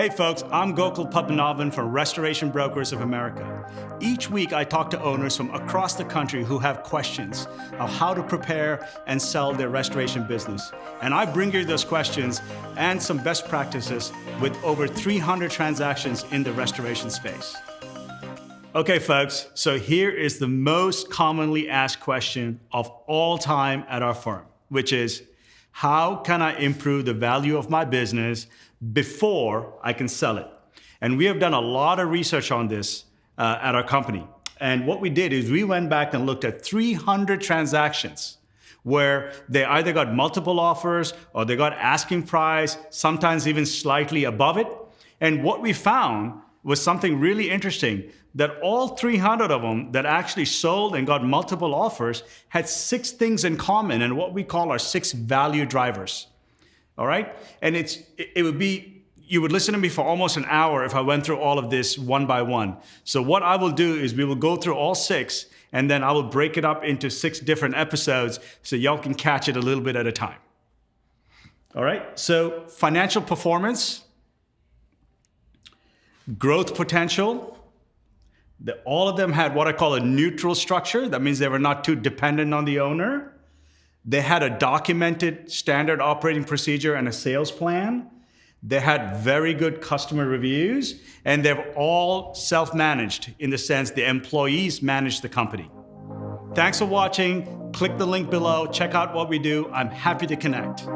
Hey folks, I'm Gokul Padmanabhan from Restoration Brokers of America. Each week I talk to owners from across the country who have questions of how to prepare and sell their restoration business. And I bring you those questions and some best practices with over 300 transactions in the restoration space. Okay folks, so here is the most commonly asked question of all time at our firm, which is, how can I improve the value of my business before I can sell it? And we have done a lot of research on this at our company. And what we did is we went back and looked at 300 transactions where they either got multiple offers or they got asking price, sometimes even slightly above it. And what we found was something really interesting, that all 300 of them that actually sold and got multiple offers had 6 things in common, and what we call our 6 value drivers. All right? And you would listen to me for almost an hour if I went through all of this one by one. So what I will do is we will go through all 6, and then I will break it up into 6 different episodes so y'all can catch it a little bit at a time. All right? So financial performance, growth potential. All of them had what I call a neutral structure. That means they were not too dependent on the owner. They had a documented standard operating procedure and a sales plan. They had very good customer reviews, and they're all self-managed in the sense the employees manage the company. Thanks for watching. Click the link below. Check out what we do. I'm happy to connect.